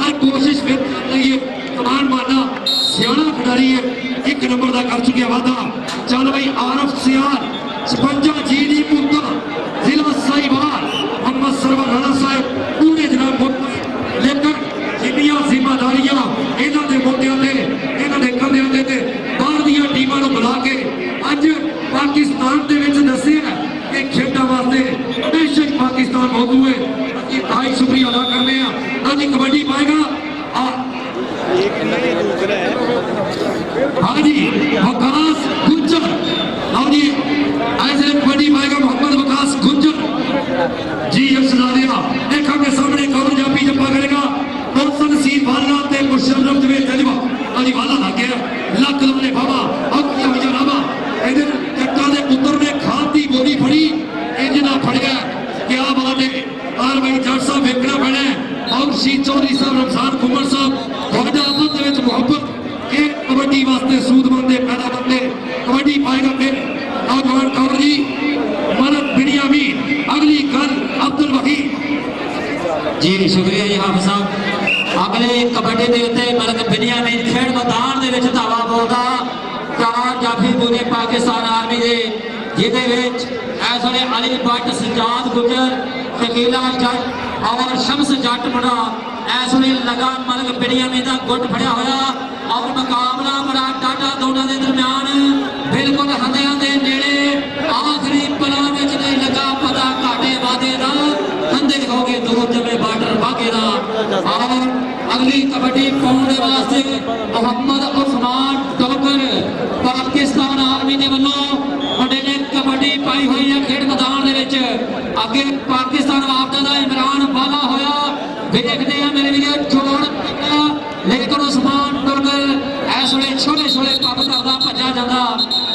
और कोशिश फिर कर रही है समान माना सियाना खिडारी है एक नंबर का कर चुके वादा चल भाई आरफ सियार 56 जीडी मुक्ता जिला साहिवाल मोहम्मद सरवर राणा साहब पूरे जनाब लेकर जिन्नियां जिम्मेदारियां इन्हां दे मोटियां ते इन्हां दे कंधे ते बाहर दीयां टीमां नूं बुला के अज पाकिस्तान दे विच दस्सिया कि खेडां वास्ते हमेशा ही पाकिस्तान मौजूद है असीं ताई शुक्रिया अदा करने आ अज कबड्डी पाएगा हाँ जी वकास गुज्जर हाँ जी ऐसे कबड्डी पाएगा मोहम्मद वकास गुज्जर जी यशदारिया देखा के सामने कौन जापी जप्पा करेगा मौसम सीर वाला ते मुशर्रफ दे जज्बा अली वाला लग गया लक लमने बाबा अब क्या हो जाना इधर जट्टा दे पुत्र ने खाद दी बोली फड़ी इंज ना फड़ गया क्या बात है और भाई जट साहब वेखना पैना और शी चौधरी साहब रमजान कुमार साहब ਤੁਹਾਡਾ ਆਪਸ ਦੇ ਵਿੱਚ ਮੁਹੱਬਤ ਇਹ कबड्डी वास्ते सूदमंद पैदा बनते कबड्डी पाएगा फिर नौजवान कौर जी मरद बिनियामीन अगली कल अब्दुल वहीद जी शुक्रिया जी हाफिज साहब। अगले कबड्डी के उत्ते मलक बिनियामीन खेड मैदान दे विच धावा बोलदा 4 जाफी पूरे पाकिस्तान आर्मी दे जिहदे विच इस वेले अली भट्ट सजाद गुजर शकीला जट और शम्स जट मुंडा इस वेले लगा मलक बिनियामीन दा गुट फड़िया होया और मुकाबला बड़ा टाटा दोनों के दरम्यान बिल्कुल हंदियां दे नेड़े आखिरी पलां विच नहीं लगा पता घाटे वादे दा हंदे हो गए दूर जमे बार्डर बागे दा। और अगली कबड्डी पाने वास्ते मोहम्मद उस्मान टोकर पाकिस्तान आर्मी के वलों मुंडे ने कबड्डी पाई हुई है खेड मैदान दे विच। अगे पाकिस्तान वापदा दा इमरान वाला होया देखते हैं मेरे वीडियो जोड़ लेकिन उस्मान टोकर इस वेले छोटे छोटे कम करता भजा जाता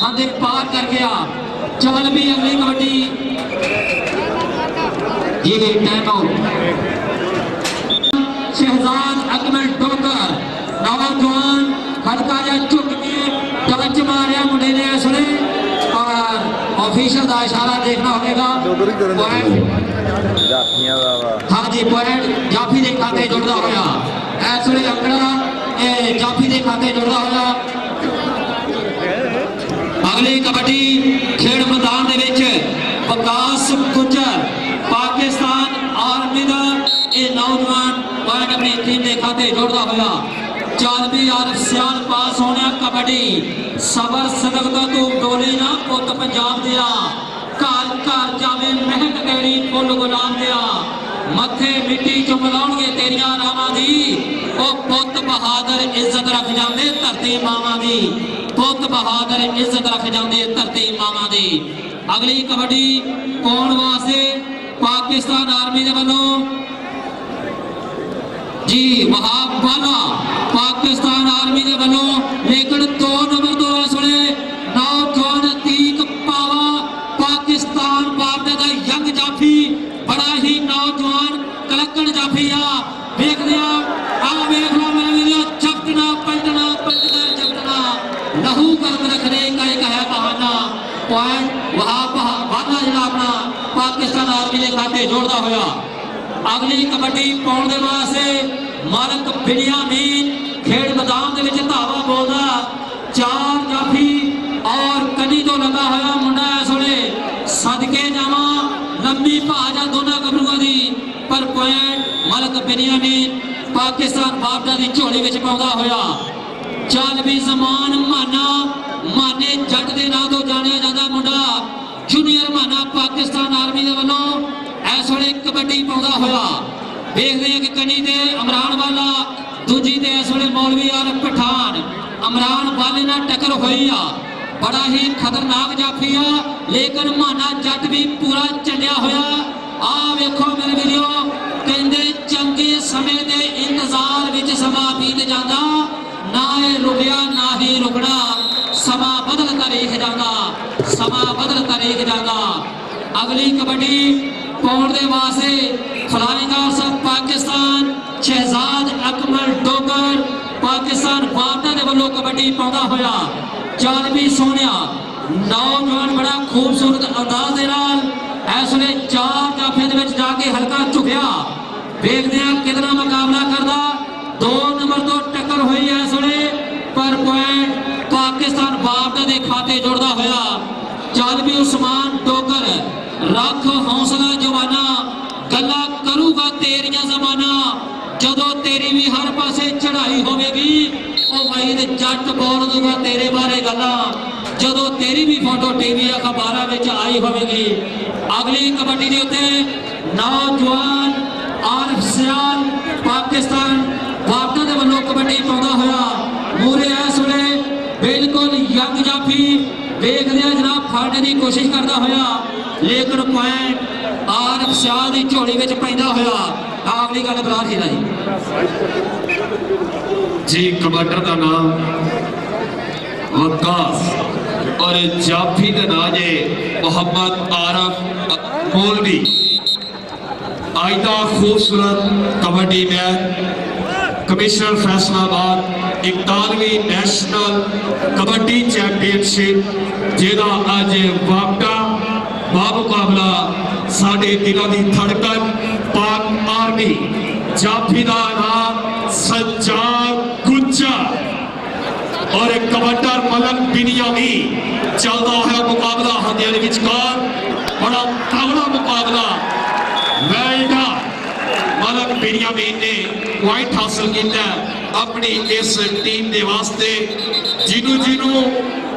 हंदे पार कर गया। चल भी अगली कबड्डी ये टाइम आउट। शहजाद अकमल टोकर नौजवान हल्का जा झुक के टच मारिया मुंडे ने इस वेले और ऑफिशियल का इशारा देखना होगा। ਜਾਫੀਆਂ ਦਾ ਵਾ हाँ जी पॉइंट जाफी के खाते जुड़ता होया इस वेले अंकड़ा जाफी के खाते जुड़ता होया। अगली कबड्डी खेड मैदान दे विच विकास गुजर पाकिस्तान आर्मी का यह नौजवान पॉइंट अपनी टीम के खाते जोड़ता होया। चालवी आरफ सियाल पास होने कबड्डी सबर सदक का तू डोले ना पुत पंजाब दिया घर घर जावे महक तेरी फुल गुलाम दिया मथे मिट्टी चो मिलाउणगे तेरिया रावां दी ओ पुत बहादुर इज्जत रख जांदे धरती मावां दी पुत बहादुर इज्जत रख जांदे धरती मावां दी। अगली कबड्डी पाउण वास्ते पाकिस्तान आर्मी दे वल्लों जी वहाब वाला पाकिस्तान आर्मी दे वल्लों लेकिन 2 नंबर 2 इस वेले नौजवान अतीक पावा पाकिस्तान बाबे दा यंग जाफी बड़ा ही नौजवान कलकड़ जाफी आ देख लिया आ देख लो मेरे वीडियो चपटना पलटना पलटना चपटना लहू गर्म रखने का एक है बहाना पॉइंट वहां वाला जिला अपना पाकिस्तान आर्मी के खाते जोड़ता होया। अगली कबड्डी पाउण दे वास्ते मालक बिनियामीन खेड मैदान दे विच धावा बोलदा 4 जाफी और कनी तो लगा होया मुंडा इस वेले सदके जावा लंबी भाजा दोनों गबरूआं दी पर पॉइंट मालक बिनियामीन पाकिस्तान बाबदा दी झोली विच पाउंदा होया। चल भी जमान माना माने जट दे नाम तो जानिया जांदा मुंडा जूनियर माना पाकिस्तान आर्मी दे वल्लों इस वेले कबड्डी पाउंदा होया। देखते हैं कि कनी ते इमरान वाला दूजी ते इस वेले मौलवी और पठान इमरान वाले नाल टक्कर होई आ बड़ा ही खतरनाक जाफी आ लेकिन माना जट भी पूरा चलिया होया। आ वेखो मेरे वीडियो कहंदे चंगे समय दे इंतजार विच समा बीत जांदा ना ये रुकिया ना ही रुकना समा बदल तारीख जांदा समा बदल तारीख जांदा। अगली कबड्डी पाउण दे वास्ते फ्लाइंग ऑफ पाकिस्तान शहजाद अकमल डोगर पाकिस्तान बाबा दे वल्लों कबड्डी पाउंदा होया। चल भी सोनिया नौजवान बड़ा खूबसूरत अंदाज दे नाल इस वेले 4 जाफे दे विच जाके हल्का झुकिया देखते हैं कितना मुकाबला करदा 2 नंबर तो टक्कर हुई है इस वेले पर पॉइंट पाकिस्तान बाबा दे खाते जुड़दा होया। चल भी उस्मान टोकर रख हौसला जवाना गल्ला करूगा तेरिया जमाना जदों तेरी भी हर पासे चढ़ाई होवेगी ओ वहीद जट बोल दूंगा तेरे बारे गल्ला जदों तेरी भी फोटो टीवी अखबारां विच आई होवेगी। अगली कबड्डी दे उत्ते नौजवान आरफ सियाल पाकिस्तान बाबा दे वल्लों कबड्डी पाउंदा होया मूरे इस वेले बिल्कुल यंग जाफी देखदे जनाब फाड़ने की कोशिश करता होया लेकिन पॉइंट आरफ सियाल की झोली विच पैंदा होया। अगली गल बला ही जी कमांडर का नाम वकास और जाफी का नाम है मोहम्मद आरफ मौलवी। आज का खूबसूरत कबड्डी मैच कमिश्नर फैसलाबाद 41वीं नेशनल कबड्डी चैंपियनशिप जिहदा अज वापटा बामुकाबला साडे दिलों की धड़कन पाक आर्मी जाफी का नाम सज्जाद गुज्जर और कमांडर मलन बिनियामी चलता है मुकाबला हाथियों के विचकार बड़ा तगड़ा मुकाबला वेल्डर मलन बिनियामी ने पॉइंट हासिल किया अपनी इस टीम के वास्ते जिन्हों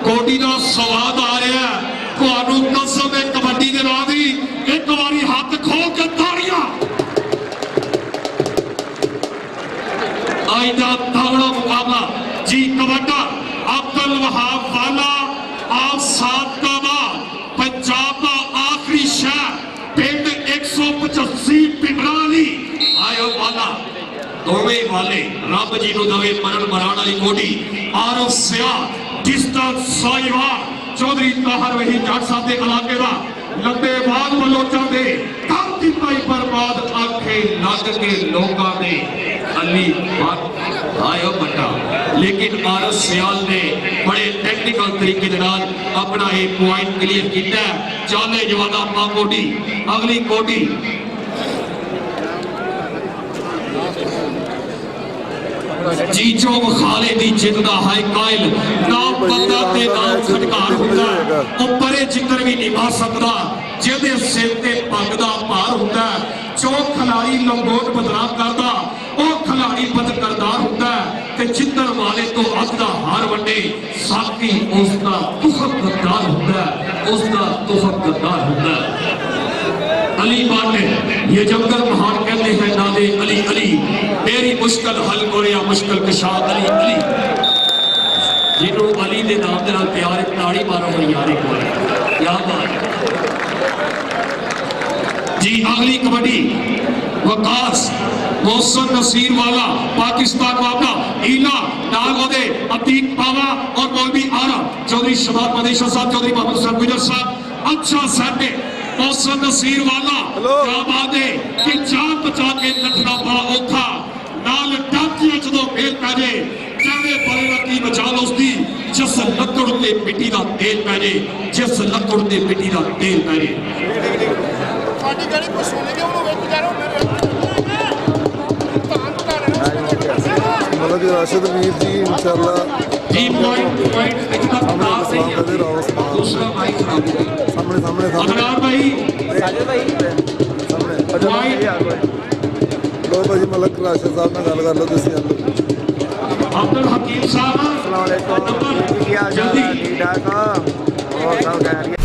कोटी का स्वाद आ रहा है ਤੁਹਾਨੂੰ कसम है कबड्डी के नाम की एक बारी हाथ खोल के ताड़ियां आज का तगड़ा मुकाबला जी कमांडर अब्दुल वहाब वाला आप साथ का बाद पंजाब का आखिरी शहर पिंड 185 पिंडरा वाली आयो वाला दोवे वाले रब जी को दवे मरण मराण वाली कोटी आरफ सिया डिस्टेंस साहिवाल चौधरी ताहर वही जट साहब के इलाके का लंबे बाद बलोचा दे कर दिता ही बर्बाद आखे लग के लोगों ने अली आयो बटा लेकिन आरस सियाल ने बड़े टेक्निकल तरीके के नाल अपना एक पॉइंट क्लियर किया चाले जवाना पा कोटी अगली कोटी जीचो खाले दी जित दा हाई कायल नाम बंदा ते नाम खटकार हुंदा ओ परे जिक्र भी नहीं पा सकदा जेदे सिर ते पग दा भार हुंदा जो खिलाड़ी लंगोट बदनाम करदा ओ खिलाड़ी बद करदार हुंदा ते जिੱਤਣ वाले तो अग दा हार वंडे साथी उसका तुखत गद्दार हुंदा उसका तुखत गद्दार हुंदा अली बाटे ये जंगल महान कहते हैं नादे अली अली मेरी मुश्किल हल कोरिया मुश्किल कशा अली अली जिन्हों अली के नाम के नाल प्यार ताड़ी मारो भाई यारे को क्या बात जी अगली कबड्डी वकास मोहसन नसीर वाला पाकिस्तान वाला ईला नागोदे अतीक पावा और मौलवी आरा चौधरी शबाब मदेशा साहब चौधरी मोहम्मद साहब गुजर साहब अच्छा साहब मौसम नसीर वाला क्या बात है कि जान बचा के नठना बड़ा औखा नाल टाकिया जो फेल पै जाए कहने बड़े रखी बचा लो उसकी जिस लकड़ ते मिट्टी का तेल पै जाए जिस लकड़ ते मिट्टी का तेल पै मतलब राशिद मीर जी इंशाल्लाह जी पॉइंट इतना खराब नहीं है दूसरा भाई खराब हो गया सामने अदनार भाई सामने पॉइंट लो भाजी मलक राशिद साहब ने गल कर लो तुसी अब्दुल हकीम साहब अस्सलाम वालेकुम नंबर की हाल चाल है ठीक ठाक हो और सब खैरियत